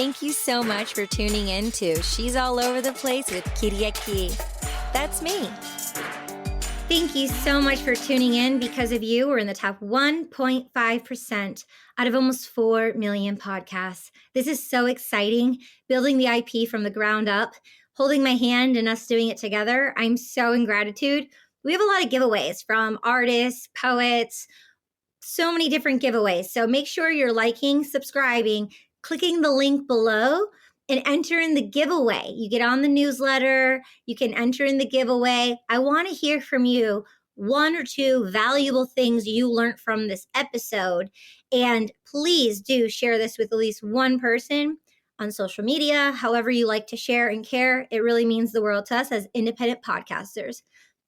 Thank you so much for tuning in to She's All Over the Place with Kiriaki. That's me. Thank you so much for tuning in. Because of you, we're in the top 1.5% out of almost 4 million podcasts. This is so exciting, building the IP from the ground up, holding my hand and us doing it together. I'm so in gratitude. We have a lot of giveaways from artists, poets, so many different giveaways. So make sure you're liking, subscribing, clicking the link below, and enter in the giveaway. You get on the newsletter, you can enter in the giveaway. I want to hear from you 1 or 2 valuable things you learned from this episode. And please do share this with at least one person on social media, however you like to share and care. It really means the world to us as independent podcasters.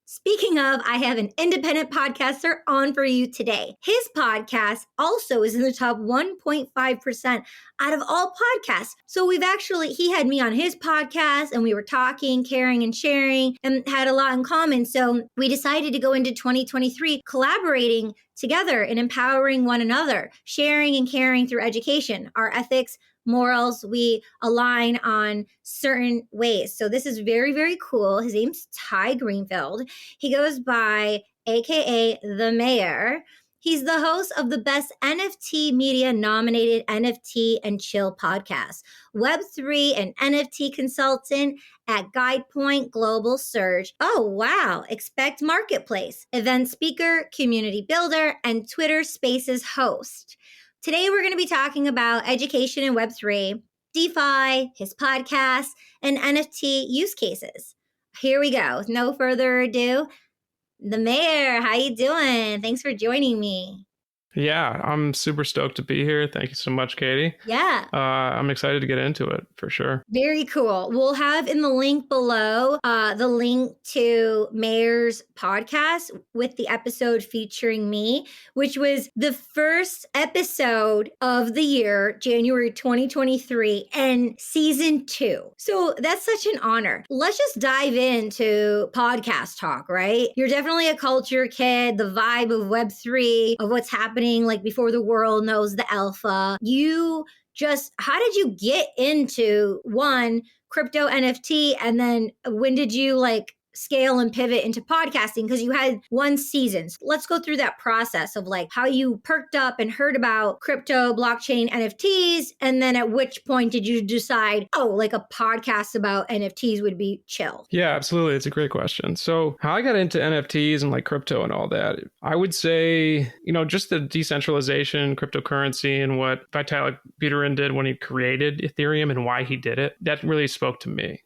Speaking of, I have an independent podcaster on for you today. His podcast also is in the top 1.5% out of all podcasts. So he had me on his podcast and we were talking, caring and sharing and had a lot in common. So we decided to go into 2023 collaborating together and empowering one another, sharing and caring through education, our ethics, morals, we align on certain ways. So this is very, very cool. His name's Ty Greenfield. He goes by AKA The Mayor. He's the host of the Best NFT Media nominated NFT and Chill podcast, Web3 and NFT consultant at GuidePoint Global Surge. Oh, wow. Expect Marketplace, event speaker, community builder, and Twitter Spaces host. Today, we're going to be talking about education in Web3, DeFi, his podcast, and NFT use cases. Here we go. With no further ado, the Mayor, how you doing? Thanks for joining me. Yeah, I'm super stoked to be here. Thank you so much, Katie. Yeah. I'm excited to get into it for sure. Very cool. We'll have in the link below the link to Mayor's podcast with the episode featuring me, which was the first episode of the year, January 2023, and season 2. So that's such an honor. Let's just dive into podcast talk, right? You're definitely a culture kid, the vibe of Web3, of what's happening like before the world knows the alpha. How did you get into crypto NFT, and then when did you scale and pivot into podcasting? Because you had 1 season. So let's go through that process of how you perked up and heard about crypto, blockchain, NFTs, and then at which point did you decide, a podcast about NFTs would be chill? Yeah, absolutely. It's a great question. So how I got into NFTs and crypto and all that, I would say, just the decentralization, cryptocurrency, and what Vitalik Buterin did when he created Ethereum and why he did it, that really spoke to me.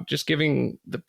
Just giving the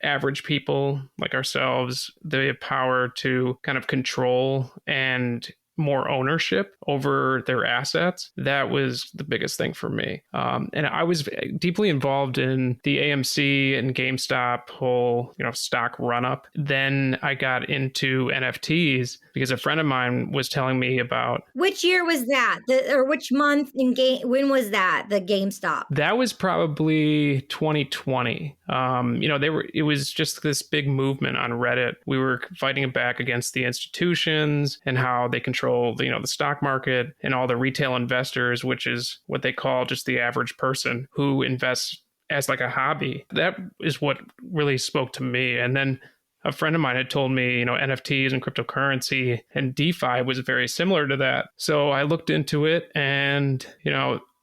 average people like ourselves the power to kind of control and more ownership over their assets. That was the biggest thing for me. And I was deeply involved in the AMC and GameStop whole, stock run up. Then I got into NFTs because a friend of mine was telling me about. Which year was that? Or which month when was that, the GameStop? That was probably 2020. It was just this big movement on Reddit. We were fighting back against the institutions and how they control, the stock market and all the retail investors, which is what they call just the average person who invests as a hobby. That is what really spoke to me. And then a friend of mine had told me, NFTs and cryptocurrency and DeFi was very similar to that. So I looked into it and,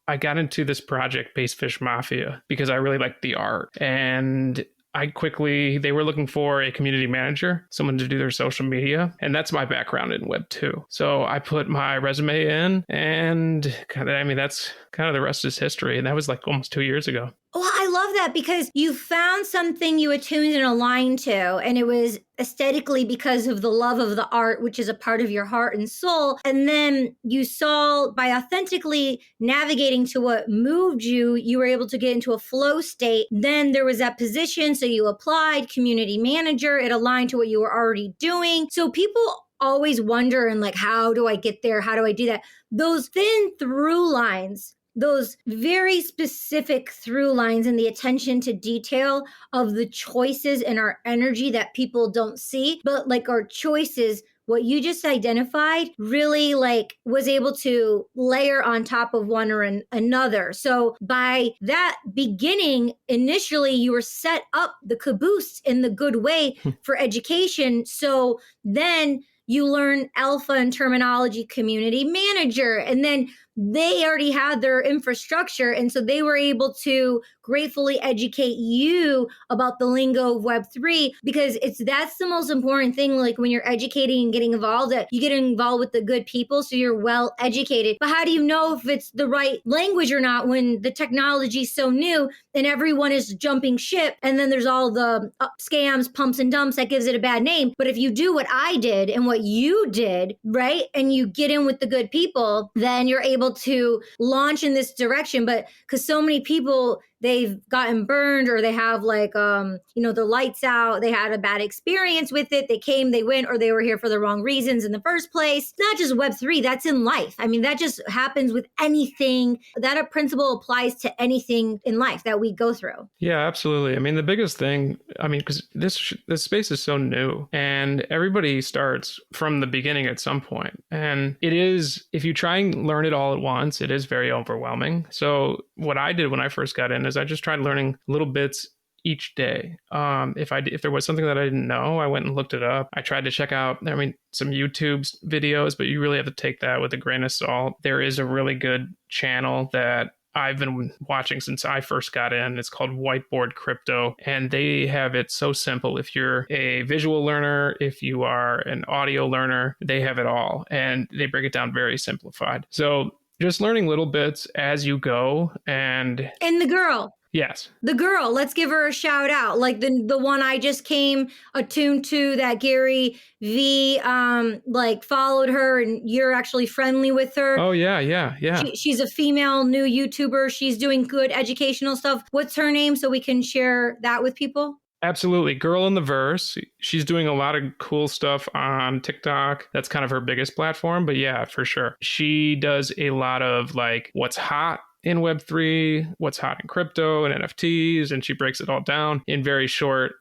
I got into this project, Basefish Mafia, because I really liked the art. And they were looking for a community manager, someone to do their social media. And that's my background in Web 2. So I put my resume in and that's kind of the rest is history. And that was almost 2 years ago. Well, I love that because you found something you attuned and aligned to, and it was aesthetically because of the love of the art, which is a part of your heart and soul. And then you saw by authentically navigating to what moved you, you were able to get into a flow state. Then there was that position. So you applied community manager. It aligned to what you were already doing. So people always wonder how do I get there? How do I do that? Those thin through lines, those very specific through lines and the attention to detail of the choices and our energy that people don't see, but our choices what you just identified really like was able to layer on top of one or another. So by that beginning, initially you were set up the caboose in the good way for education. So then you learn alpha and terminology community manager, and then they already had their infrastructure. And so they were able to gratefully educate you about the lingo of Web3, because that's the most important thing. Like when you're educating and getting involved, that you get involved with the good people, so you're well educated. But how do you know if it's the right language or not when the technology is so new and everyone is jumping ship? And then there's all the scams, pumps and dumps that gives it a bad name. But if you do what I did and what you did, right, and you get in with the good people, then you're able to launch in this direction. But because so many people, they've gotten burned, or they have like, the lights out. They had a bad experience with it. They came, they went, or they were here for the wrong reasons in the first place. Not just Web3, that's in life. I mean, that just happens with anything. That principle applies to anything in life that we go through. Yeah, absolutely. I mean, the biggest thing, because this space is so new and everybody starts from the beginning at some point. And it is, if you try and learn it all at once, it is very overwhelming. So what I did when I first got in is I just tried learning little bits each day. If there was something that I didn't know, I went and looked it up. I tried to check out, some YouTube videos, but you really have to take that with a grain of salt. There is a really good channel that I've been watching since I first got in. It's called Whiteboard Crypto, and they have it so simple. If you're a visual learner, if you are an audio learner, they have it all, and they break it down very simplified. So just learning little bits as you go. And the girl. Yes. The girl, let's give her a shout out. Like the one I just came attuned to, that Gary V followed her, and you're actually friendly with her. Oh yeah. She's a female new YouTuber. She's doing good educational stuff. What's her name so we can share that with people? Absolutely. Girl in the Verse. She's doing a lot of cool stuff on TikTok. That's kind of her biggest platform, but yeah, for sure. She does a lot of like what's hot in Web3, what's hot in crypto and NFTs, and she breaks it all down in very short,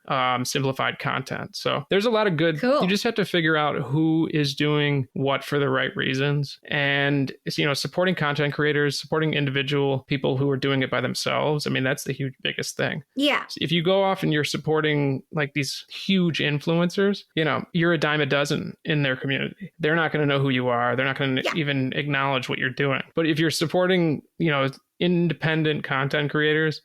simplified content. So there's a lot of good. Cool. You just have to figure out who is doing what for the right reasons, and supporting content creators, supporting individual people who are doing it by themselves. That's the biggest thing. Yeah. If you go off and you're supporting like these huge influencers, you're a dime a dozen in their community. They're not going to know who you are. They're not going to even acknowledge what you're doing. But if you're supporting, independent content creators,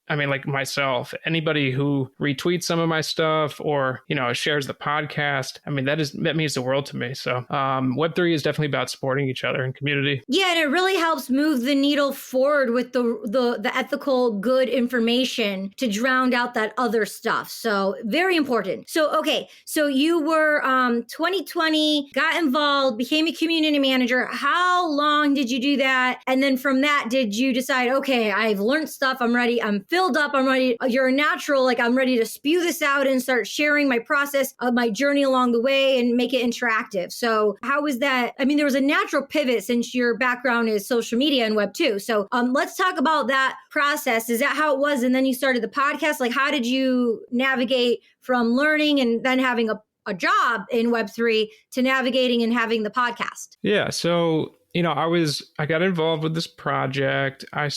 like myself, anybody who retweets some of my stuff or, shares the podcast, that means the world to me. So Web3 is definitely about supporting each other and community. Yeah, and it really helps move the needle forward with the ethical, good information to drown out that other stuff. So very important. So, okay, so you were 2020, got involved, became a community manager. How long did you do that? And then from that, did you decide, okay, I've learned stuff, I'm ready, I'm filled up, I'm ready. You're a natural, like I'm ready to spew this out and start sharing my process of my journey along the way and make it interactive. So how was that? There was a natural pivot since your background is social media and web 2. So let's talk about that process. Is that how it was? And then you started the podcast. Like how did you navigate from learning and then having a job in Web3 to navigating and having the podcast? Yeah. So I got involved with this project. I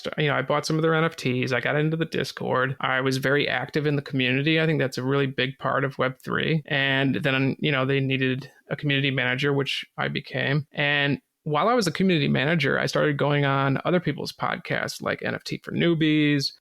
bought some of their NFTs. I got into the Discord. I was very active in the community. I think that's a really big part of Web3. And then, they needed a community manager, which I became. And while I was a community manager, I started going on other people's podcasts like NFT for Newbies,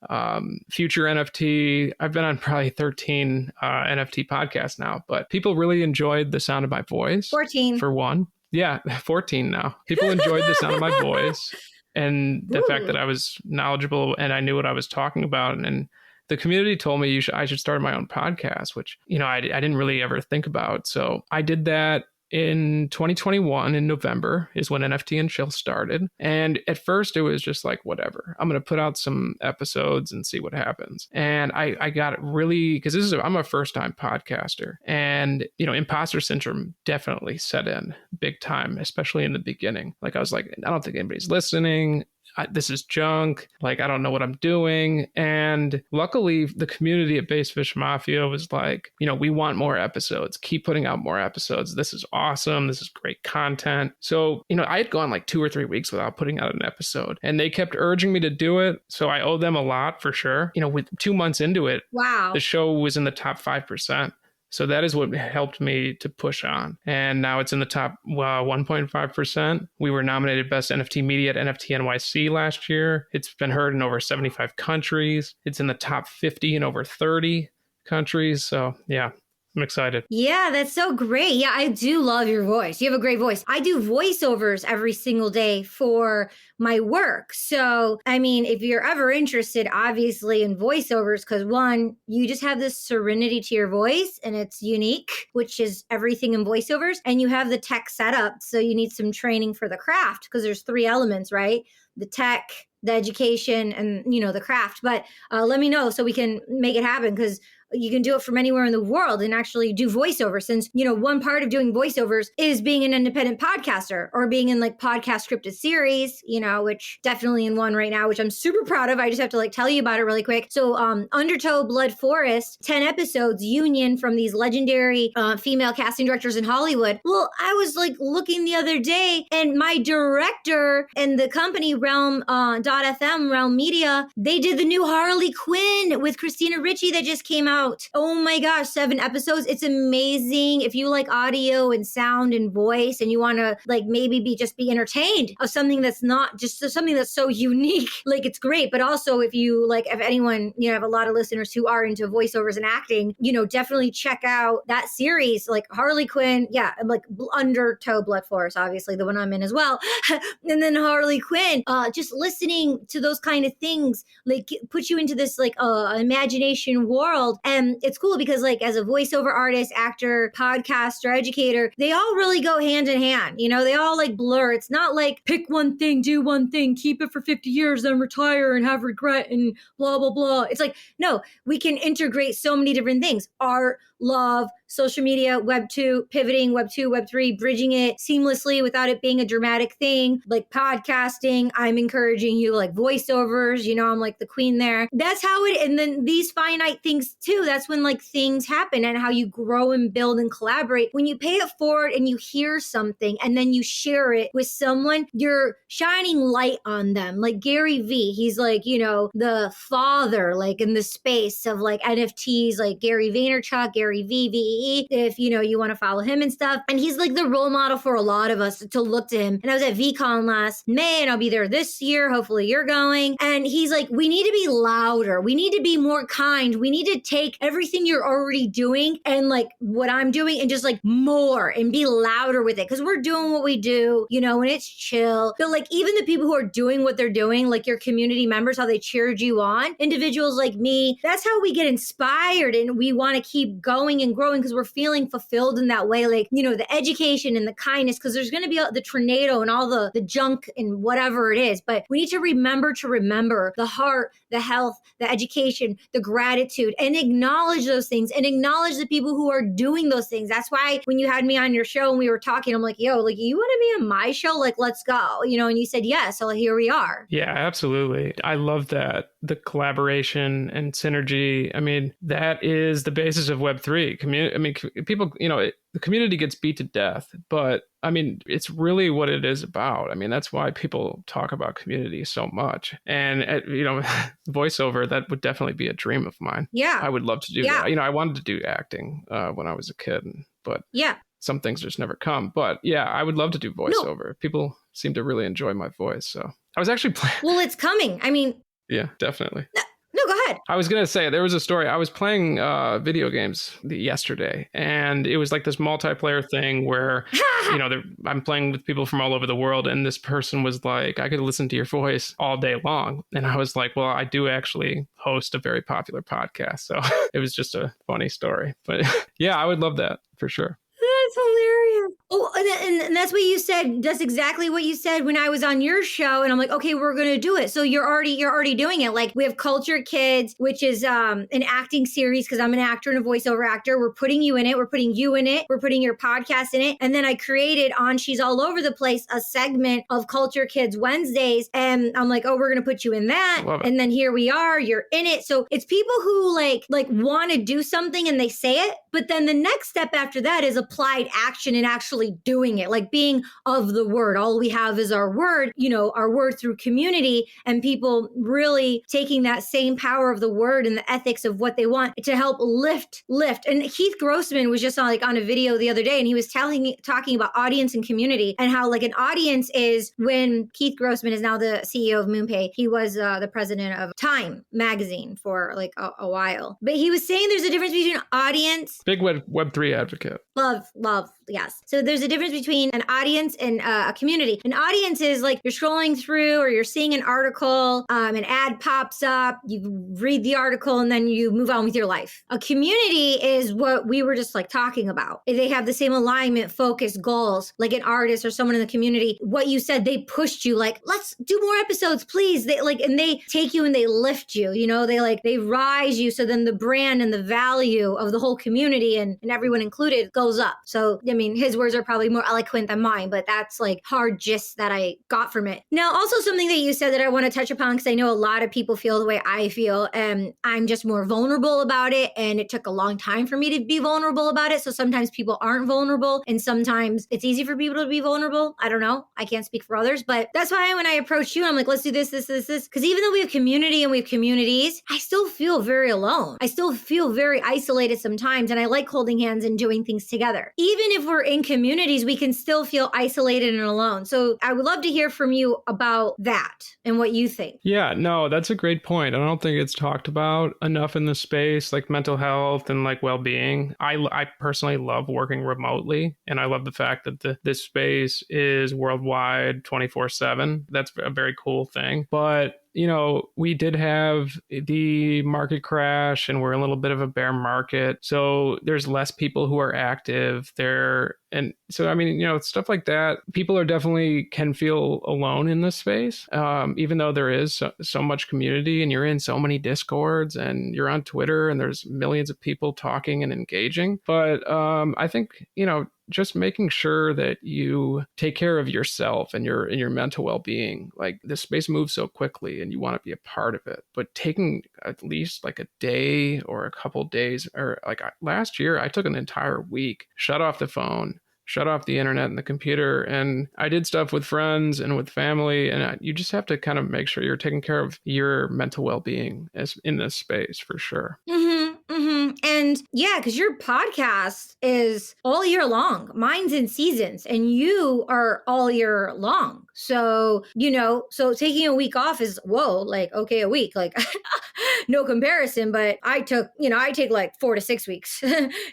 Future NFT. I've been on probably 13 NFT podcasts now, but people really enjoyed the sound of my voice. 14. For one. Yeah, 14 now. People enjoyed the sound of my voice and the fact that I was knowledgeable and I knew what I was talking about. And the community told me I should start my own podcast, which, I didn't really ever think about. So I did that in 2021 in November is when NFT and Chill started. And at first it was just like, whatever, I'm going to put out some episodes and see what happens. And I got really, because I'm a first time podcaster, and, imposter syndrome definitely set in big time, especially in the beginning. Like I was like, I don't think anybody's listening. this is junk. Like, I don't know what I'm doing. And luckily, the community at Basefish Mafia was like, we want more episodes. Keep putting out more episodes. This is awesome. This is great content. So, I had gone like 2 or 3 weeks without putting out an episode, and they kept urging me to do it. So I owe them a lot for sure. With 2 months into it, wow, the show was in the top 5%. So that is what helped me to push on. And now it's in the top 1.5%. We were nominated Best NFT Media at NFT NYC last year. It's been heard in over 75 countries. It's in the top 50 in over 30 countries. So yeah, I'm excited. Yeah, that's so great. Yeah, I do love your voice. You have a great voice. I do voiceovers every single day for my work. So, I mean, if you're ever interested, obviously, in voiceovers, because one, you just have this serenity to your voice and it's unique, which is everything in voiceovers. And you have the tech setup. So you need some training for the craft because there's 3 elements, right? The tech, the education, and, the craft. But let me know so we can make it happen, because you can do it from anywhere in the world and actually do voiceover, since, one part of doing voiceovers is being an independent podcaster or being in like podcast scripted series, which definitely in one right now, which I'm super proud of. I just have to tell you about it really quick. So Undertow Blood Forest, 10 episodes, union from these legendary female casting directors in Hollywood. Well, I was looking the other day, and my director and the company Realm .fm, Realm Media, they did the new Harley Quinn with Christina Ricci that just came out. Oh my gosh, 7 episodes. It's amazing. If you like audio and sound and voice, and you want to maybe be entertained of something that's not just something that's so unique, it's great. But also if you if anyone, I have a lot of listeners who are into voiceovers and acting, definitely check out that series, Harley Quinn. Yeah. Undertow Blood Forest, obviously the one I'm in as well. And then Harley Quinn, just listening to those kind of things, put you into this imagination world. And it's cool because as a voiceover artist, actor, podcaster, educator, they all really go hand in hand. They all blur. It's not pick one thing, do one thing, keep it for 50 years, then retire and have regret and blah, blah, blah. It's no, we can integrate so many different things. Art, love, social media, Web 2, pivoting, Web 2, Web 3, bridging it seamlessly without it being a dramatic thing, podcasting. I'm encouraging you, voiceovers, I'm the queen there. That's how it, and then these finite things too, that's when things happen, and how you grow and build and collaborate. When you pay it forward and you hear something and then you share it with someone, you're shining light on them. Gary V, he's the father, in the space of NFTs, Gary Vaynerchuk, Gary VVE, if you want to follow him and stuff. And he's the role model for a lot of us to look to him. And I was at VCon last May, and I'll be there this year. Hopefully you're going. And he's we need to be louder. We need to be more kind. We need to take everything you're already doing and what I'm doing and just more and be louder with it. Cause we're doing what we do, and it's chill. But even the people who are doing what they're doing, your community members, how they cheered you on, individuals like me, that's how we get inspired and we want to keep going and growing because we're feeling fulfilled in that way. The education and the kindness, because there's going to be the tornado and all the junk and whatever it is. But we need to remember the heart, the health, the education, the gratitude, and acknowledge those things and acknowledge the people who are doing those things. That's why when you had me on your show and we were talking, I'm yo, you want to be on my show? Let's go, and you said yes. So here we are. Yeah, absolutely. I love that. The collaboration and synergy. I mean, that is the basis of Web3. People, the community gets beat to death, but it's really what it is about. That's why people talk about community so much. And, voiceover, that would definitely be a dream of mine. Yeah. I would love to do that. I wanted to do acting when I was a kid, but yeah, some things just never come. But yeah, I would love to do voiceover. No. People seem to really enjoy my voice. So I was actually playing. Well, it's coming. Yeah, definitely. No, go ahead. I was going to say, there was a story. I was playing video games yesterday, and it was this multiplayer thing where, I'm playing with people from all over the world, and this person was I could listen to your voice all day long. And I was well, I do actually host a very popular podcast. So it was just a funny story. But yeah, I would love that for sure. That's hilarious. Oh, and that's what you said. That's exactly what you said when I was on your show. And I'm like, okay, we're going to do it. So you're already doing it. Like we have Culture Kids, which is an acting series because I'm an actor and a voiceover actor. We're putting you in it. We're putting you in it. We're putting your podcast in it. And then I created on She's All Over the Place a segment of Culture Kids Wednesdays. And I'm like, oh, we're going to put you in that. And then here we are. You're in it. So it's people who like want to do something and they say it. But then the next step after that is applied action and actually doing it, like being of the word. All we have is our word, our word through community, and people really taking that same power of the word and the ethics of what they want to help lift. And Keith Grossman was just on a video the other day, and he was talking about audience and community, and how like an audience is when Keith Grossman is now the CEO of MoonPay. He was the president of Time magazine for like a while, but he was saying there's a difference between audience. Big Web3 advocate. Love. Yes. So there's a difference between an audience and a community. An audience is like you're scrolling through or you're seeing an article, an ad pops up, you read the article and then you move on with your life. A community is what we were just like talking about. If they have the same alignment, focus, goals, like an artist or someone in the community, what you said, they pushed you like, let's do more episodes, please. And they take you and they lift you, they rise you. So then the brand and the value of the whole community and everyone included goes up. So, I mean, his words are probably more eloquent than mine, but that's like hard gist that I got from it. Now, also something that you said that I want to touch upon, because I know a lot of people feel the way I feel, and I'm just more vulnerable about it. And it took a long time for me to be vulnerable about it. So sometimes people aren't vulnerable, and sometimes it's easy for people to be vulnerable. I don't know. I can't speak for others, but that's why when I approached you, I'm like, let's do this. Because even though we have community and we have communities, I still feel very alone. I still feel very isolated sometimes. And I like holding hands and doing things together. Even if we're in communities, we can still feel isolated and alone. So I would love to hear from you about that and what you think. Yeah, no, that's a great point. I don't think it's talked about enough in the space, like mental health and like well-being. I personally love working remotely, and I love the fact that this space is worldwide 24/7. That's a very cool thing. But we did have the market crash and we're in a little bit of a bear market. So there's less people who are active there. And so, I mean, stuff like that, people are definitely can feel alone in this space, even though there is so much community and you're in so many Discords and you're on Twitter and there's millions of people talking and engaging. But I think, just making sure that you take care of yourself and your mental well-being. Like this space moves so quickly and you want to be a part of it, but taking at least like a day or a couple days, or like last year, I took an entire week, shut off the phone, shut off the internet and the computer. And I did stuff with friends and with family. And you just have to kind of make sure you're taking care of your mental well-being in this space for sure. And yeah, because your podcast is all year long. Mine's in seasons and you are all year long. So, so taking a week off is, okay, a week, like no comparison, but I take like 4 to 6 weeks,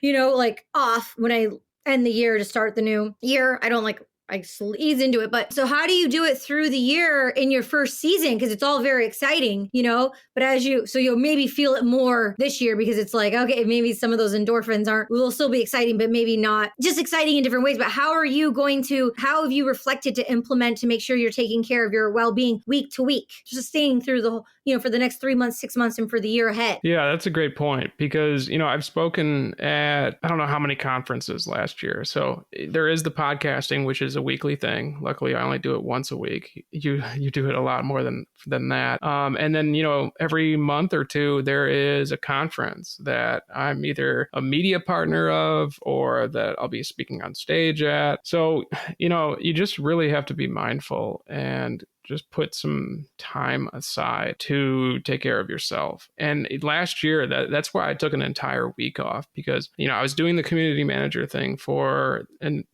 like off when I end the year to start the new year. I ease into it. But so how do you do it through the year in your first season? Because it's all very exciting, but you'll maybe feel it more this year because it's like, okay, maybe some of those endorphins will still be exciting, but maybe not just exciting in different ways. But how have you reflected to implement to make sure you're taking care of your well-being week to week, sustaining through the whole, for the next 3 months, 6 months, and for the year ahead? Yeah, that's a great point because, I've spoken at, I don't know how many conferences last year. So there is the podcasting, which is a weekly thing. Luckily, I only do it once a week. You do it a lot more than that. And then, every month or two, there is a conference that I'm either a media partner of or that I'll be speaking on stage at. So, you just really have to be mindful and just put some time aside to take care of yourself. And last year, that's why I took an entire week off because, I was doing the community manager thing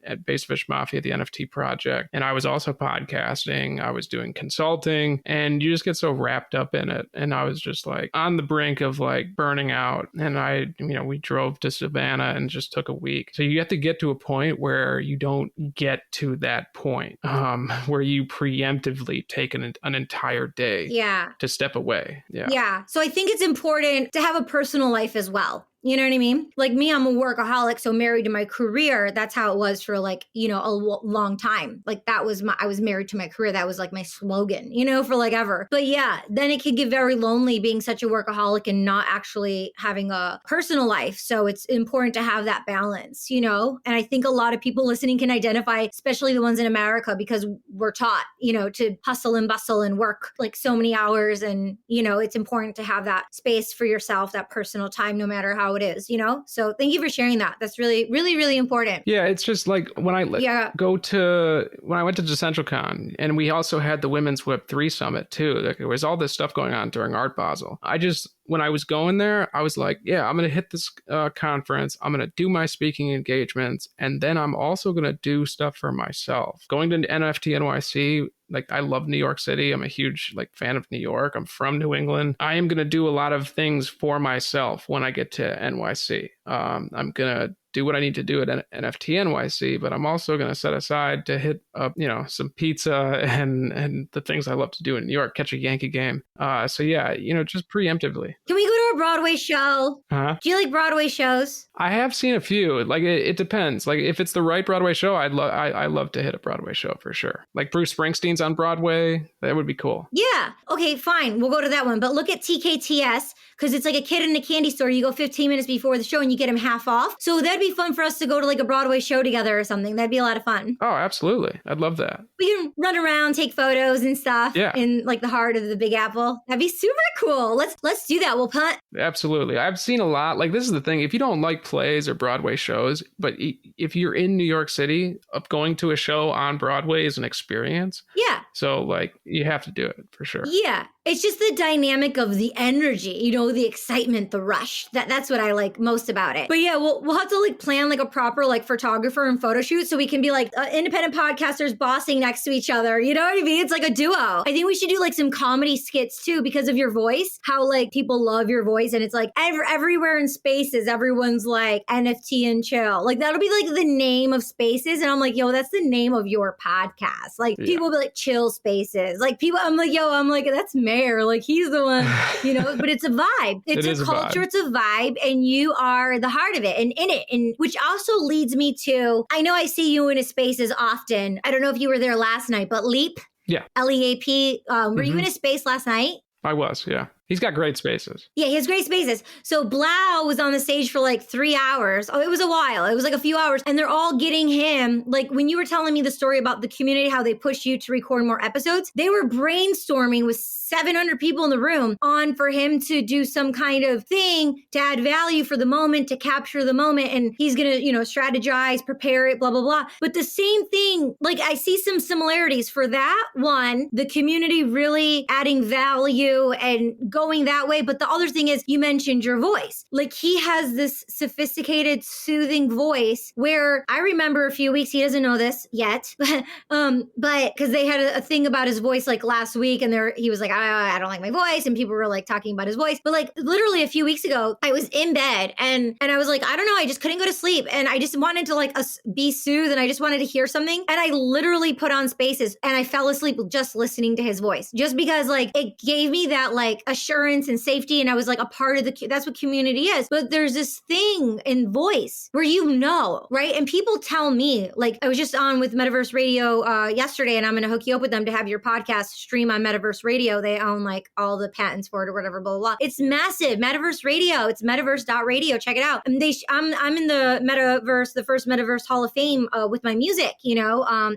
at Basefish Mafia, the NFT project. And I was also podcasting. I was doing consulting, and you just get so wrapped up in it. And I was just like on the brink of like burning out. And we drove to Savannah and just took a week. So you have to get to a point where you don't get to that point where you preemptively take an entire day to step away. Yeah. So I think it's important to have a personal life as well. You know what I mean? Like me, I'm a workaholic, so married to my career. That's how it was for like, a long time. Like I was married to my career. That was like my slogan, for like ever. But yeah, then it can get very lonely being such a workaholic and not actually having a personal life. So it's important to have that balance, And I think a lot of people listening can identify, especially the ones in America, because we're taught, to hustle and bustle and work like so many hours. And, it's important to have that space for yourself, that personal time, no matter how it is, So thank you for sharing that. That's really, really, really important. Yeah, it's just like when I when I went to DeCentralCon, and we also had the Women's Web3 Summit too. Like, there was all this stuff going on during Art Basel. When I was going there, I was like, yeah, I'm going to hit this conference. I'm going to do my speaking engagements. And then I'm also going to do stuff for myself. Going to NFT NYC, like, I love New York City. I'm a huge fan of New York. I'm from New England. I am going to do a lot of things for myself when I get to NYC. I'm going to do what I need to do at NFT NYC, but I'm also going to set aside to hit up, some pizza and the things I love to do in New York, catch a Yankee game. So yeah, just preemptively. Can we go to a Broadway show? Uh-huh. Do you like Broadway shows? I have seen a few. Like, it depends. Like, if it's the right Broadway show, I love to hit a Broadway show for sure. Like Bruce Springsteen's on Broadway. That would be cool. Yeah. Okay, fine. We'll go to that one. But look at TKTS, because it's like a kid in a candy store. You go 15 minutes before the show and you get him half off. So that'd be fun for us to go to like a Broadway show together or something. That'd be a lot of fun. Oh, absolutely. I'd love that. We can run around, take photos and stuff in like the heart of the Big Apple. That'd be super cool. Let's do that. We'll punt. Absolutely. I've seen a lot. Like, this is the thing. If you don't like plays or Broadway shows, but if you're in New York City, going to a show on Broadway is an experience. Yeah. So like, you have to do it for sure. Yeah. It's just the dynamic of the energy, the excitement, the rush. That's what I like most about it. But yeah, we'll have to like plan like a proper like photographer and photo shoot so we can be like independent podcasters bossing next to each other. You know what I mean? It's like a duo. I think we should do like some comedy skits too because of your voice, how like people love your voice. And it's like everywhere in Spaces, everyone's like NFT and chill. Like that'll be like the name of Spaces. And I'm like, yo, that's the name of your podcast. Like people will be like chill Spaces. Like people, I'm like, that's Mayor. Like he's the one, but it's a vibe. It's a culture. It's a vibe. And you are the heart of it and in it. And which also leads me to, I know I see you in his Spaces often. I don't know if you were there last night, but Leap. Yeah. LEAP. Were you in a space last night? I was, yeah. He's got great spaces. Yeah, he has great spaces. So Blau was on the stage for like 3 hours. Oh, it was a while. It was like a few hours. And they're all getting him. Like when you were telling me the story about the community, how they push you to record more episodes, they were brainstorming with 700 people in the room on for him to do some kind of thing to add value for the moment, to capture the moment. And he's going to, strategize, prepare it, blah, blah, blah. But the same thing, like I see some similarities for that one, the community really adding value and going that way. But the other thing is you mentioned your voice. Like he has this sophisticated, soothing voice where I remember a few weeks, he doesn't know this yet, but because they had a thing about his voice like last week and he was like, I don't like my voice. And people were like talking about his voice. But like literally a few weeks ago, I was in bed and I was like, I don't know. I just couldn't go to sleep. And I just wanted to like be soothed and I just wanted to hear something. And I literally put on Spaces and I fell asleep just listening to his voice, just because like it gave me that like assurance and safety. And I was like a part of that's what community is. But there's this thing in voice where right? And people tell me, like I was just on with Metaverse Radio yesterday and I'm going to hook you up with them to have your podcast stream on Metaverse Radio. They own like all the patents for it or whatever, blah, blah, blah. It's massive. Metaverse Radio. It's metaverse.radio. Check it out. And I'm in the Metaverse, the first Metaverse Hall of Fame with my music,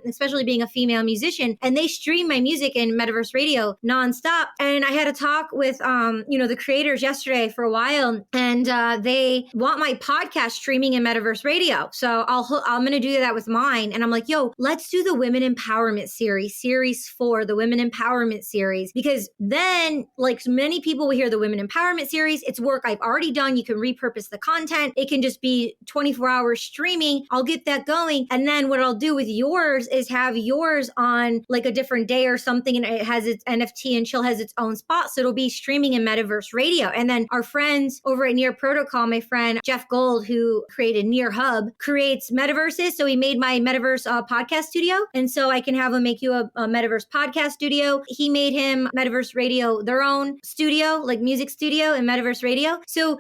especially being a female musician. And they stream my music in Metaverse Radio nonstop. And I had a talk with, the creators yesterday for a while, and they want my podcast streaming in Metaverse Radio. So I'm going to do that with mine. And I'm like, yo, let's do the Women Empowerment series 4, the Women Empowerment series, because then like many people will hear the Women Empowerment series. It's work I've already done. You can repurpose the content. It can just be 24 hours streaming. I'll get that going. And then what I'll do with yours is have yours on like a different day or something. And it has its NFT and Chill has its own spot. So it'll be streaming streaming and Metaverse radio. And then our friends over at Near Protocol, my friend Jeff Gold, who created Near Hub, creates metaverses. So he made my Metaverse podcast studio. And so I can have him make you a Metaverse podcast studio. He made him Metaverse radio, their own studio, like music studio and Metaverse radio. So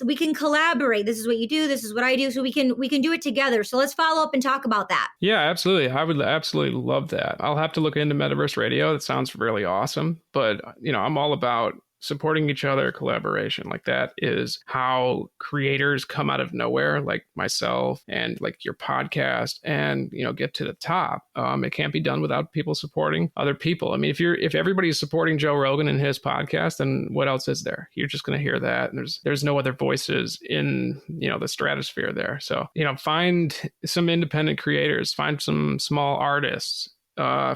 we can collaborate. This is what you do. This is what I do. So we can do it together. So let's follow up and talk about that. Yeah, absolutely. I would absolutely love that. I'll have to look into Metaverse Radio. That sounds really awesome. But, I'm all about supporting each other, collaboration. Like that is how creators come out of nowhere, like myself and like your podcast, and get to the top. It can't be done without people supporting other people. I mean, if everybody is supporting Joe Rogan and his podcast, then what else is there? You're just going to hear that, and there's no other voices in the stratosphere there. So find some independent creators, find some small artists.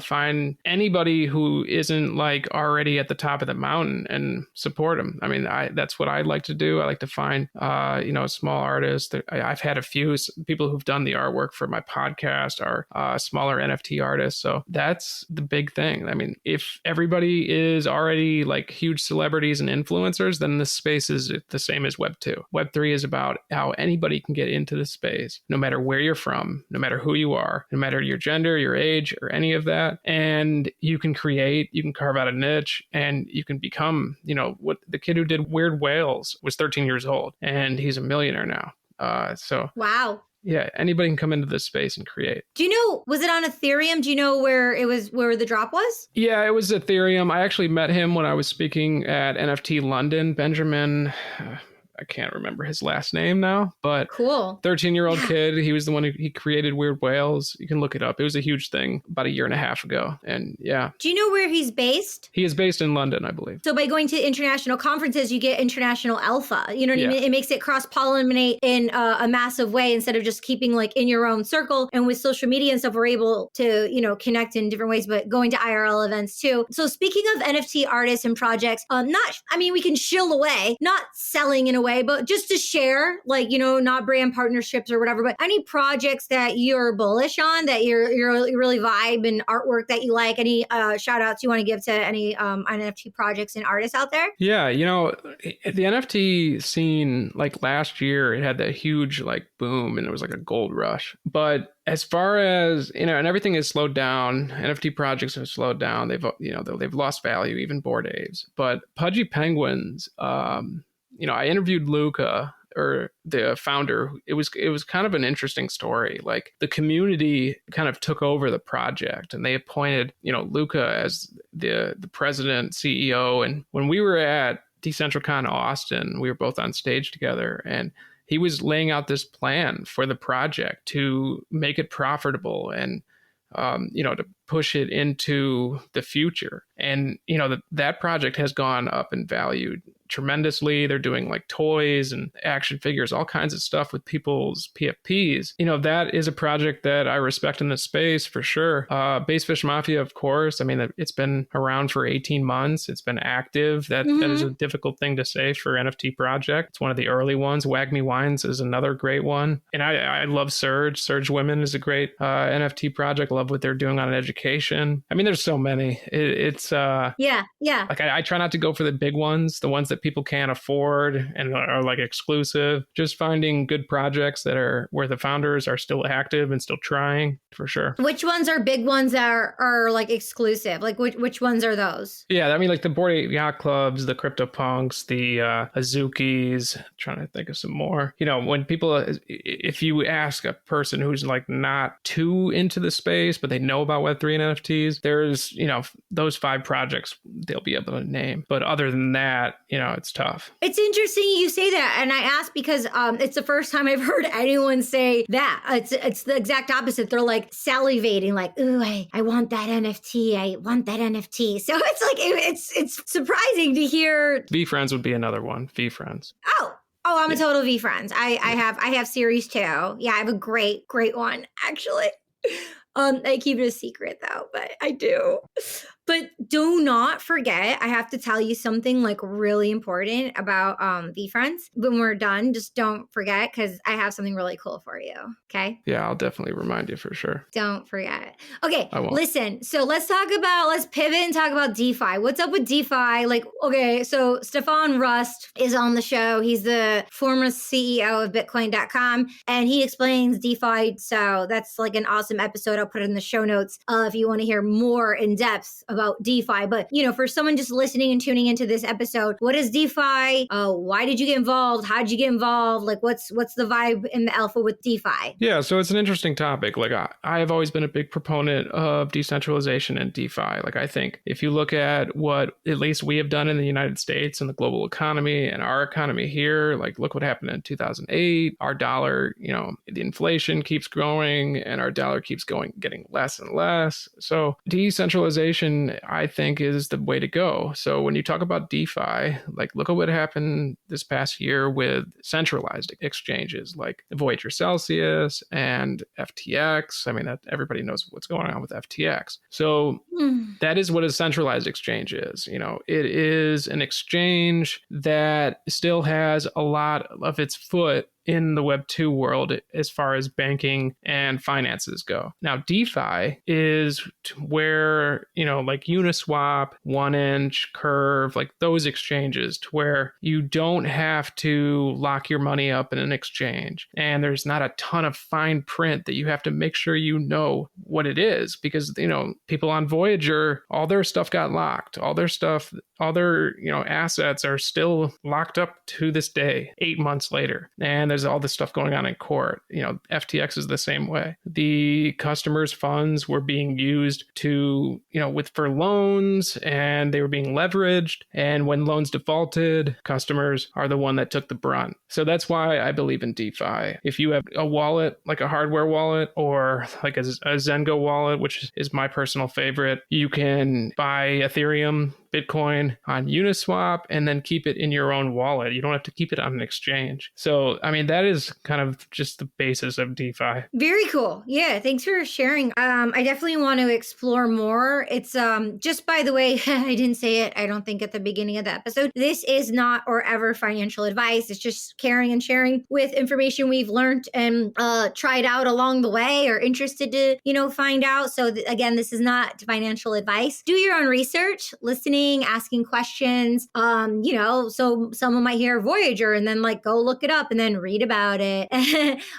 Find anybody who isn't like already at the top of the mountain and support them. I mean, that's what I'd like to do. I like to find, small artists. I've had a few people who've done the artwork for my podcast are smaller NFT artists. So that's the big thing. I mean, if everybody is already like huge celebrities and influencers, then this space is the same as Web 2. Web 3 is about how anybody can get into the space, no matter where you're from, no matter who you are, no matter your gender, your age, or any of that. And you can carve out a niche, and you can become, what the kid who did Weird Whales was 13 years old, and he's a millionaire now. So wow. Yeah, anybody can come into this space and create. Do you know, was it on Ethereum? Do you know where the drop was? Yeah, it was Ethereum. I actually met him when I was speaking at NFT London. Benjamin, I can't remember his last name now, but cool. 13-year-old kid. He was the one he created Weird Whales. You can look it up. It was a huge thing about a year and a half ago. And yeah. Do you know where he's based? He is based in London, I believe. So by going to international conferences, you get international alpha. You know what I mean? It makes it cross-pollinate in a massive way instead of just keeping like in your own circle. And with social media and stuff, we're able to, connect in different ways, but going to IRL events too. So speaking of NFT artists and projects, we can shill away, not selling in a way, but just to share, like, not brand partnerships or whatever, but any projects that you're bullish on, that you're really vibe, and artwork that you like, any shout outs you want to give to any NFT projects and artists out there? Yeah, the NFT scene, like last year, it had that huge like boom, and it was like a gold rush. But as far as, and everything has slowed down, NFT projects have slowed down. They've lost value, even Bored Apes. But Pudgy Penguins, I interviewed Luca, or the founder. It was kind of an interesting story. Like the community kind of took over the project, and they appointed, Luca as the president, CEO. And when we were at DecentralCon Austin, we were both on stage together, and he was laying out this plan for the project to make it profitable and to push it into the future. And, that project has gone up in value tremendously. They're doing like toys and action figures, all kinds of stuff with people's PFPs. That is a project that I respect in the space for sure. Basefish Mafia, of course. I mean, it's been around for 18 months. It's been active. That is a difficult thing to say for NFT project. It's one of the early ones. Wag Me Wines is another great one. And I love Surge. Surge Women is a great NFT project. I love what they're doing on education. I mean, there's so many. It's yeah. Like I try not to go for the big ones, the ones that people can't afford and are like exclusive. Just finding good projects that are where the founders are still active and still trying, for sure. Which ones are big ones that are like exclusive? Like which ones are those? Yeah, I mean, like the Bored Ape Yacht Clubs, the CryptoPunks, the Azukis. Trying to think of some more. When people, if you ask a person who's like not too into the space, but they know about Web3 and NFTs, there's, those 5 projects they'll be able to name. But other than that, it's tough. It's interesting you say that. And I ask because it's the first time I've heard anyone say that. It's the exact opposite. They're like salivating, like, ooh, I want that NFT. I want that NFT. So it's like, it's surprising to hear. VeeFriends would be another one. VeeFriends. Oh, I'm a total VeeFriends. I have series 2. Yeah, I have a great one, actually. I keep it a secret though, but I do. But do not forget, I have to tell you something like really important about VFriends. When we're done, just don't forget because I have something really cool for you. Okay. Yeah, I'll definitely remind you for sure. Don't forget. Okay, I won't. listen. So let's pivot and talk about DeFi. What's up with DeFi? Like, okay, so Stefan Rust is on the show. He's the former CEO of Bitcoin.com, and he explains DeFi. So that's like an awesome episode. I'll put it in the show notes if you want to hear more in depth about DeFi. But, for someone just listening and tuning into this episode, what is DeFi? Why did you get involved? How did you get involved? Like, what's the vibe in the alpha with DeFi? Yeah, so it's an interesting topic. Like I have always been a big proponent of decentralization and DeFi. Like I think if you look at what at least we have done in the United States and the global economy and our economy here, like look what happened in 2008. Our dollar, the inflation keeps growing and our dollar keeps getting less and less. So decentralization, I think, is the way to go. So when you talk about DeFi, like look at what happened this past year with centralized exchanges like Voyager Celsius and FTX. I mean, everybody knows what's going on with FTX. So that is what a centralized exchange is. It is an exchange that still has a lot of its foot in the Web 2 world as far as banking and finances go. Now, DeFi is where, like Uniswap, 1inch, Curve, like those exchanges to where you don't have to lock your money up in an exchange. And there's not a ton of fine print that you have to make sure you know what it is because, people on Voyager, all their stuff got locked. All their assets are still locked up to this day, 8 months later. And there's all this stuff going on in court. FTX is the same way. The customers' funds were being used to, for loans, and they were being leveraged. And when loans defaulted, customers are the one that took the brunt. So that's why I believe in DeFi. If you have a wallet, like a hardware wallet, or like a Zengo wallet, which is my personal favorite, you can buy Ethereum, Bitcoin on Uniswap and then keep it in your own wallet. You don't have to keep it on an exchange. So, I mean, that is kind of just the basis of DeFi. Very cool. Yeah, thanks for sharing. I definitely want to explore more. It's just by the way, I didn't say it, I don't think at the beginning of the episode. This is not or ever financial advice. It's just caring and sharing with information we've learned and tried out along the way or interested to, find out. So again, this is not financial advice. Do your own research, listening, asking questions. So someone might hear Voyager and then go look it up and then read about it.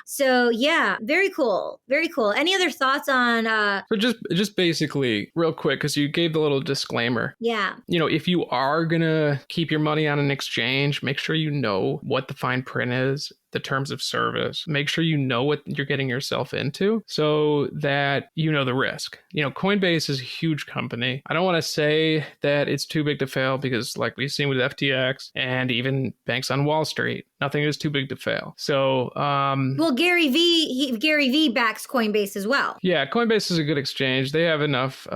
So yeah, very cool. Very cool. Any other thoughts on So just basically real quick, because you gave the little disclaimer. Yeah. If you are gonna keep your money on an exchange, make sure you know what the fine print is, the terms of service. Make sure you know what you're getting yourself into so that you know the risk. Coinbase is a huge company. I don't want to say that it's too big to fail because like we've seen with FTX and even banks on Wall Street, nothing is too big to fail. So, well, Gary V backs Coinbase as well. Yeah, Coinbase is a good exchange. They have enough,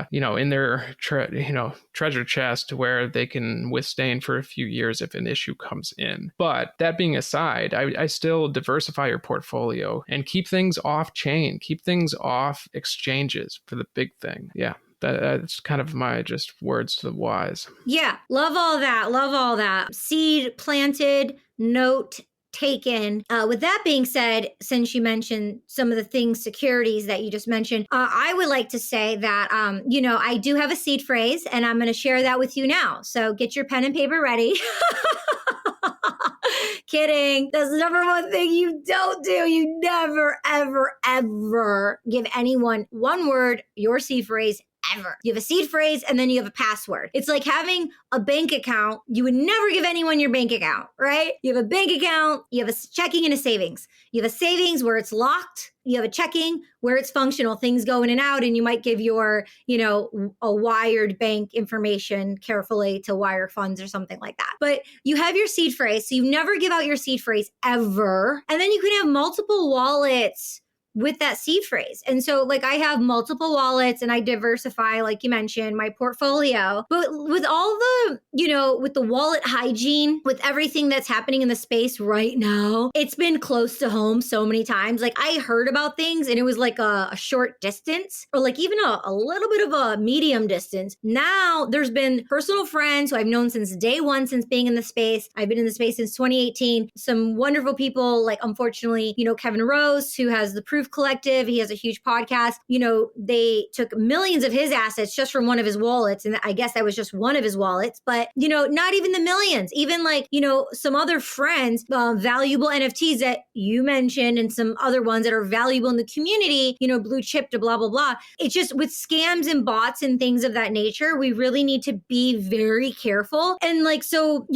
in their treasure chest where they can withstand for a few years if an issue comes in. But that being aside, I still diversify your portfolio and keep things off chain, keep things off exchanges for the big thing. Yeah. That's kind of my just words to the wise. Yeah. Love all that. Seed planted, note taken. With that being said, since you mentioned some of the things, securities that you just mentioned, I would like to say that, I do have a seed phrase and I'm going to share that with you now. So get your pen and paper ready. Kidding. That's the number one thing you don't do. You never, ever, ever give anyone one word, your seed phrase, ever. You have a seed phrase and then you have a password. It's like having a bank account. You would never give anyone your bank account, right? You have a bank account, you have a checking and a savings. You have a savings where it's locked. You have a checking where it's functional, things go in and out, and you might give your, a wired bank information carefully to wire funds or something like that. But you have your seed phrase, so you never give out your seed phrase ever. And then you can have multiple wallets with that seed phrase. And so like I have multiple wallets and I diversify, like you mentioned, my portfolio. But with all the, with the wallet hygiene, with everything that's happening in the space right now, it's been close to home so many times. Like I heard about things and it was like a short distance or like even a little bit of a medium distance. Now there's been personal friends who I've known since day one, since being in the space. I've been in the space since 2018. Some wonderful people, like unfortunately, Kevin Rose, who has the Proof Collective. He has a huge podcast. They took millions of his assets just from one of his wallets. And I guess that was just one of his wallets, but, not even the millions, even like, some other friends, valuable NFTs that you mentioned and some other ones that are valuable in the community, blue chip to blah, blah, blah. It's just with scams and bots and things of that nature, we really need to be very careful. And like, so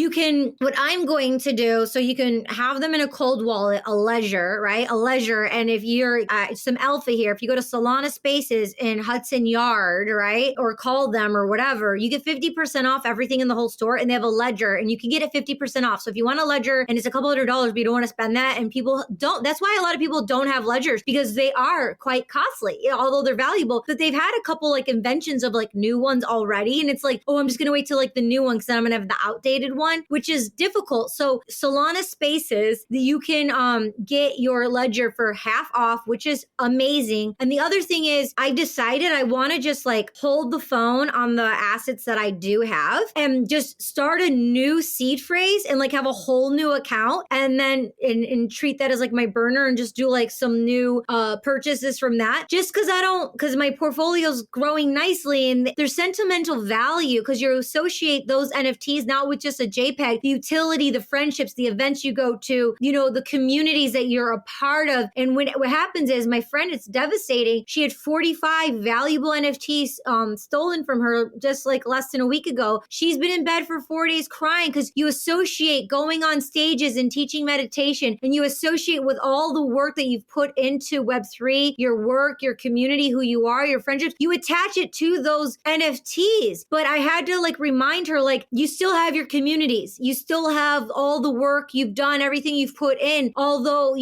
what I'm going to do, so you can have them in a cold wallet, a Ledger, right? A Ledger. And if you're some alpha here, if you go to Solana Spaces in Hudson Yard, right? Or call them or whatever, you get 50% off everything in the whole store and they have a Ledger and you can get it 50% off. So if you want a Ledger and it's a couple $100, but you don't want to spend that and people don't, that's why a lot of people don't have Ledgers because they are quite costly, although they're valuable, but they've had a couple like inventions of like new ones already. And it's like, oh, I'm just going to wait till like the new one because then I'm going to have the outdated one, which is difficult. So Solana Spaces, you can get your Ledger for half off, which is amazing. And the other thing is I decided I want to just like hold the phone on the assets that I do have and just start a new seed phrase and like have a whole new account and then and treat that as like my burner and just do like some new purchases from that just because my portfolio's growing nicely and there's sentimental value because you associate those NFTs not with just a JPEG, the utility, the friendships, the events you go to, the communities that you're a part of. And what happens is my friend, it's devastating. She had 45 valuable NFTs stolen from her just like less than a week ago. She's been in bed for 4 days crying because you associate going on stages and teaching meditation and you associate with all the work that you've put into Web3, your work, your community, who you are, your friendships, you attach it to those NFTs. But I had to like remind her, like, you still have your communities. You still have all the work you've done, everything you've put in, although,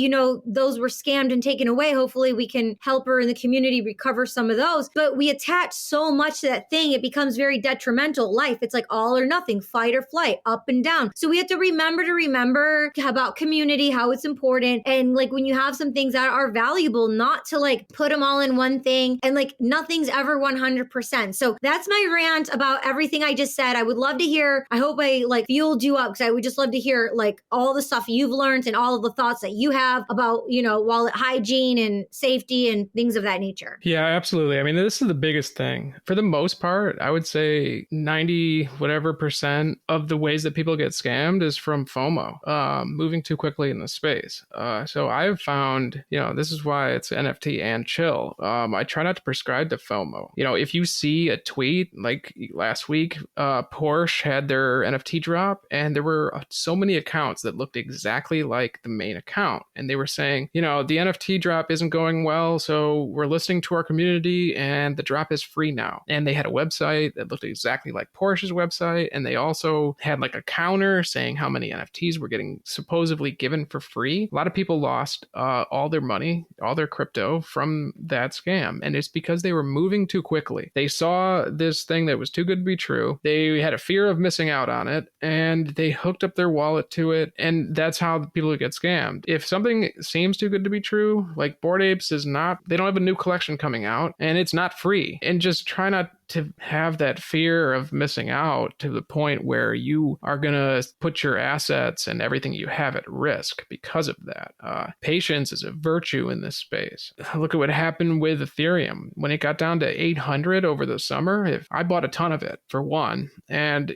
those were scammed and taken away. Hopefully we can help her in the community recover some of those. But we attach so much to that thing, it becomes very detrimental. Life, it's like all or nothing, fight or flight, up and down. So we have to remember about community, how it's important. And like when you have some things that are valuable, not to like put them all in one thing and like nothing's ever 100%. So that's my rant about everything I just said. I would love to hear, I hope I like fueled you up because I would just love to hear like all the stuff you've learned and all of the thoughts that you have about, wallet hygiene and safety and things of that nature. Yeah, absolutely. I mean, this is the biggest thing. For the most part, I would say 90 whatever percent of the ways that people get scammed is from FOMO, moving too quickly in the space. So I've found, this is why it's NFT and chill. I try not to prescribe to FOMO. If you see a tweet like last week, Porsche had their NFT drop and there were so many accounts that looked exactly like the main account. And they were saying, the NFT drop isn't going well, so we're listening to our community and the drop is free now. And they had a website that looked exactly like Porsche's website. And they also had like a counter saying how many NFTs were getting supposedly given for free. A lot of people lost all their money, all their crypto from that scam. And it's because they were moving too quickly. They saw this thing that was too good to be true. They had a fear of missing out on it and they hooked up their wallet to it. And that's how people get scammed. If something seems too good to be true, like Bored Apes they don't have a new collection coming out and it's not free. And just try not to have that fear of missing out to the point where you are going to put your assets and everything you have at risk because of that. Patience is a virtue in this space. Look at what happened with Ethereum. When it got down to 800 over the summer, I bought a ton of it for one. And,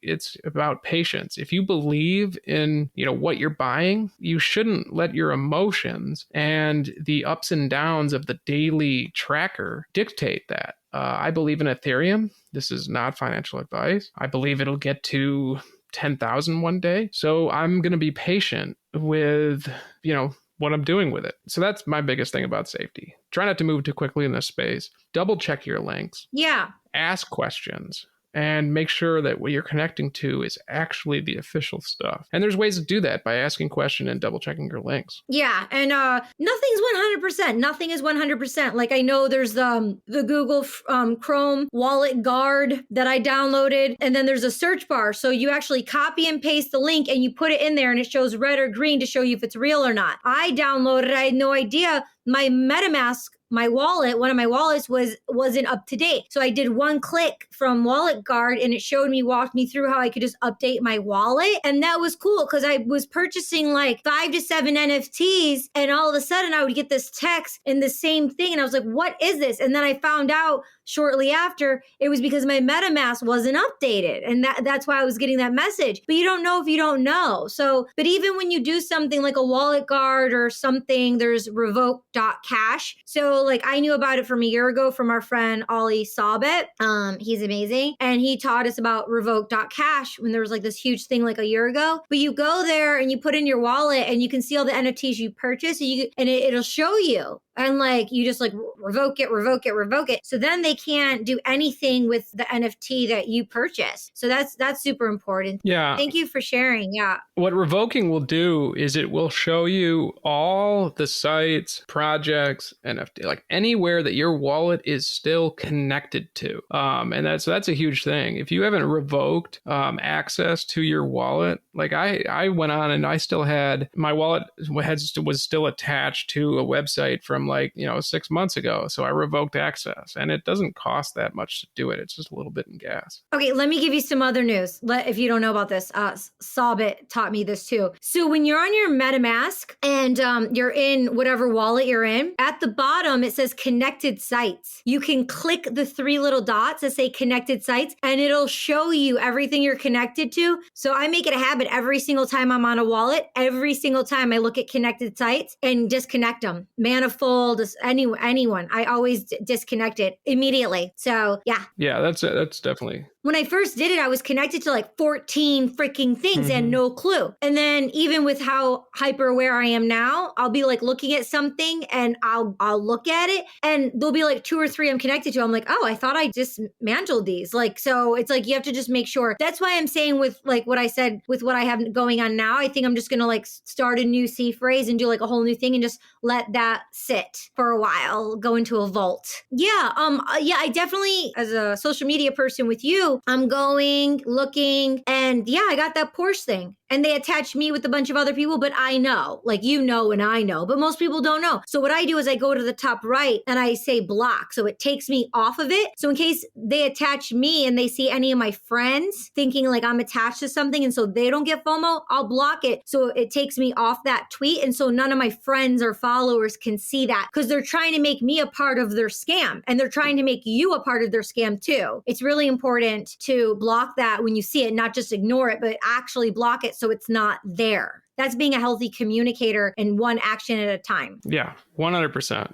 it's about patience. If you believe in, what you're buying, you shouldn't let your emotions and the ups and downs of the daily tracker dictate that. I believe in Ethereum. This is not financial advice. I believe it'll get to 10,000 one day. So I'm going to be patient with, what I'm doing with it. So that's my biggest thing about safety. Try not to move too quickly in this space. Double check your links. Yeah. Ask questions. and make sure that what you're connecting to is actually the official stuff. And there's ways to do that by asking questions and double checking your links. Yeah, and nothing's 100%. Nothing is 100%. Like I know there's the Google Chrome wallet guard that I downloaded, and then there's a search bar. So you actually copy and paste the link and you put it in there and it shows red or green to show you if it's real or not. I downloaded it. I had no idea my MetaMask, my wallet, one of my wallets wasn't up to date. So I did one click from Wallet Guard and it walked me through how I could just update my wallet. And that was cool because I was purchasing like 5 to 7 NFTs and all of a sudden I would get this text and the same thing. And I was like, what is this? And then I found out shortly after it was because my MetaMask wasn't updated. And that's why I was getting that message. But you don't know if you don't know. So, but even when you do something like a Wallet Guard or something, there's revoke.cash. So like I knew about it from a year ago from our friend Ollie Sabet. He's amazing. And he taught us about revoke.cash when there was like this huge thing like a year ago. But you go there and you put in your wallet and you can see all the NFTs you purchased and it'll show you. And like, you just like revoke it. So then they can't do anything with the NFT that you purchased. So that's super important. Yeah. Thank you for sharing. Yeah. What revoking will do is it will show you all the sites, projects, NFT, like anywhere that your wallet is still connected to. And that's a huge thing. If you haven't revoked access to your wallet, like I went on and I still had my wallet was still attached to a website from 6 months ago. So I revoked access and it doesn't cost that much to do it. It's just a little bit in gas. Okay, let me give you some other news. If you don't know about this, Sabit taught me this too. So when you're on your MetaMask and you're in whatever wallet you're in, at the bottom it says connected sites. You can click the 3 little dots that say connected sites and it'll show you everything you're connected to. So I make it a habit every single time I'm on a wallet, every single time I look at connected sites and disconnect them. Manifold, anyone. I always disconnect it immediately. So yeah. Yeah, that's definitely. When I first did it, I was connected to like 14 freaking things and no clue. And then even with how hyper aware I am now, I'll be like looking at something and I'll look at it and there'll be like 2 or 3 I'm connected to. I'm like, oh, I thought I dismantled these. Like, so it's like, you have to just make sure. That's why I'm saying with like what I said with what I have going on now, I think I'm just going to like start a new C phrase and do like a whole new thing and just let that sit for a while, go into a vault. Yeah. I definitely, as a social media person with you, I'm going, looking, and yeah, I got that Porsche thing. And they attach me with a bunch of other people, but I know, like you know and I know, but most people don't know. So what I do is I go to the top right and I say block. So it takes me off of it. So in case they attach me and they see any of my friends thinking like I'm attached to something and so they don't get FOMO, I'll block it. So it takes me off that tweet. And so none of my friends or followers can see that because they're trying to make me a part of their scam and they're trying to make you a part of their scam too. It's really important to block that when you see it, not just ignore it, but actually block it so it's not there. That's being a healthy communicator and one action at a time. Yeah, 100%.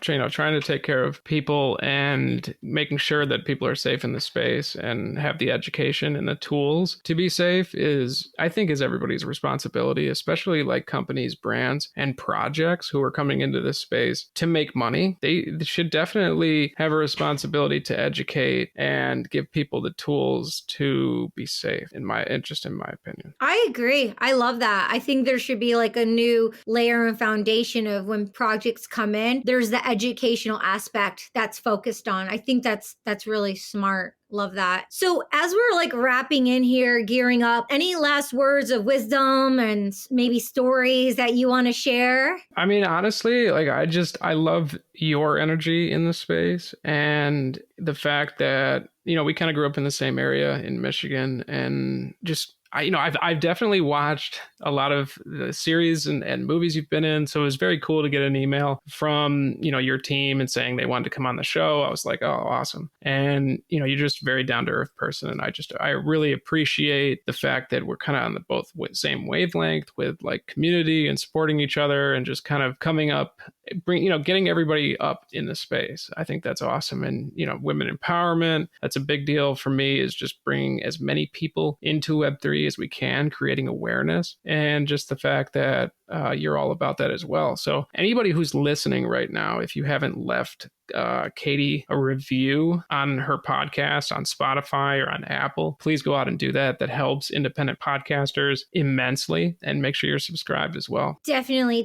Trying to take care of people and making sure that people are safe in the space and have the education and the tools to be safe is everybody's responsibility, especially like companies, brands, and projects who are coming into this space to make money. They should definitely have a responsibility to educate and give people the tools to be safe, in my opinion. I agree. I love that. I think there should be like a new layer and foundation of when projects come in, there's the educational aspect that's focused on. I think that's really smart. Love that. So as we're like wrapping in here, gearing up, any last words of wisdom and maybe stories that you want to share? I mean, honestly, like I love your energy in the space and the fact that, we kind of grew up in the same area in Michigan and just I've definitely watched a lot of the series and movies you've been in. So it was very cool to get an email from, your team and saying they wanted to come on the show. I was like, oh, awesome. And, you're just a very down to earth person. And I really appreciate the fact that we're kind of on the both same wavelength with like community and supporting each other and just kind of coming up, getting everybody up in the space. I think that's awesome. And, women empowerment, that's a big deal for me, is just bringing as many people into Web3 as we can, creating awareness. And just the fact that you're all about that as well. So anybody who's listening right now, if you haven't left Katie a review on her podcast on Spotify or on Apple, please go out and do that. That helps independent podcasters immensely, and make sure you're subscribed as well. Definitely.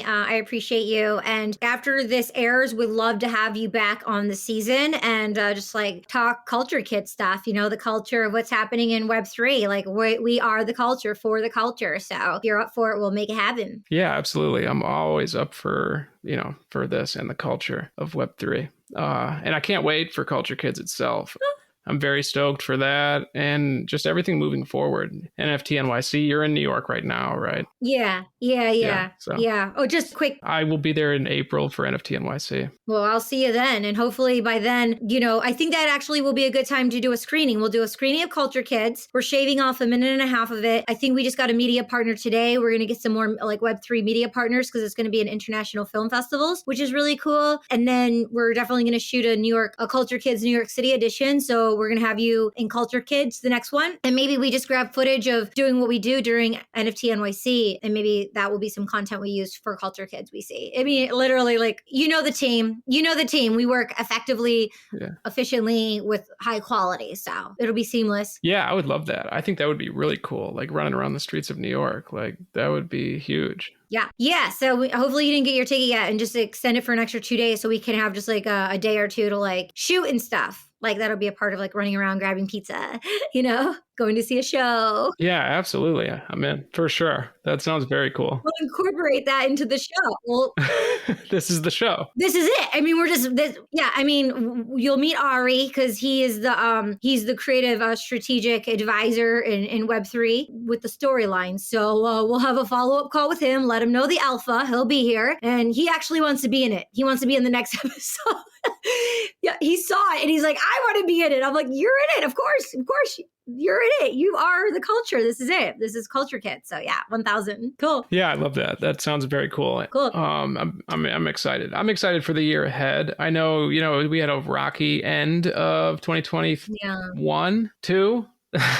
I appreciate you. And after this airs, we'd love to have you back on the season and just like talk culture kid stuff, the culture of what's happening in Web3. Like we are the culture for the culture. So if you're up for it, we'll make it happen. Yeah, absolutely. I'm always up for this and the culture of Web3. And I can't wait for Culture Kids itself. I'm very stoked for that and just everything moving forward. NFT NYC, you're in New York right now, right? Yeah. Oh, just quick. I will be there in April for NFT NYC. Well, I'll see you then. And hopefully by then, I think that actually will be a good time to do a screening. We'll do a screening of Culture Kids. We're shaving off a minute and a half of it. I think we just got a media partner today. We're going to get some more like Web3 media partners because it's going to be an international film festivals, which is really cool. And then we're definitely going to shoot a Culture Kids New York City edition. So we're going to have you in Culture Kids, the next one. And maybe we just grab footage of doing what we do during NFT NYC. And maybe that will be some content we use for Culture Kids we see. I mean, literally, like, the team. We work effectively, efficiently with high quality. So it'll be seamless. Yeah, I would love that. I think that would be really cool. Like running around the streets of New York. Like that would be huge. Yeah. So hopefully you didn't get your ticket yet and just extend it for an extra 2 days so we can have just like a day or two to like shoot and stuff. Like that'll be a part of like running around grabbing pizza, going to see a show. Yeah, absolutely. I'm in for sure. That sounds very cool. We'll incorporate that into the show. Well, this is the show. This is it. I mean, you'll meet Ari because he's the creative strategic advisor in Web3 with the storyline. So we'll have a follow-up call with him, let him know the alpha. He'll be here. And he actually wants to be in it. He wants to be in the next episode. Yeah, he saw it and he's like, I want to be in it. I'm like, you're in it. Of course, you're in it. You are the culture. This is it. This is Culture Kids. So yeah, 1000. Cool. Yeah, I love that. That sounds very cool. Cool. I'm excited. I'm excited for the year ahead. I know, we had a rocky end of 2021, too.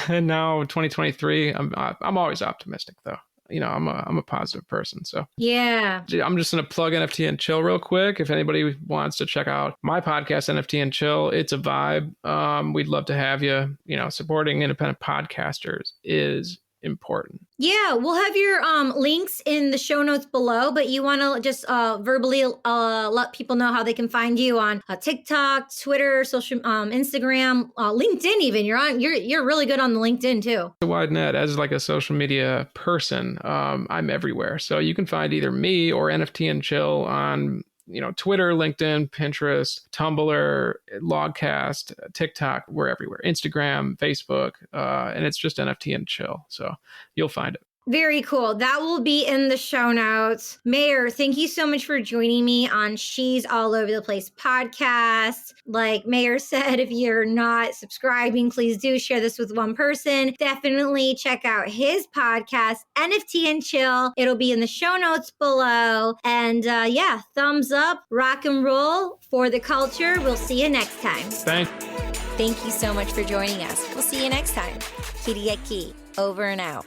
And now 2023. I'm always optimistic though. I'm a positive person. So yeah, I'm just going to plug NFT and Chill real quick. If anybody wants to check out my podcast, NFT and Chill, it's a vibe. We'd love to have you. Supporting independent podcasters is important. Yeah, we'll have your links in the show notes below, but you want to just verbally let people know how they can find you on TikTok, Twitter, social, Instagram, LinkedIn. Even you're really good on the LinkedIn too. The wide net as like a social media person. I'm everywhere, so you can find either me or NFT and Chill on Twitter, LinkedIn, Pinterest, Tumblr, Logcast, TikTok. We're everywhere. Instagram, Facebook, and it's just NFT and Chill. So you'll find it. Very cool. That will be in the show notes. Mayor, thank you so much for joining me on She's All Over the Place podcast. Like Mayor said, if you're not subscribing, please do share this with one person. Definitely check out his podcast, NFT and Chill. It'll be in the show notes below. And thumbs up, rock and roll for the culture. We'll see you next time. Thank you so much for joining us. We'll see you next time. Kiriaki, over and out.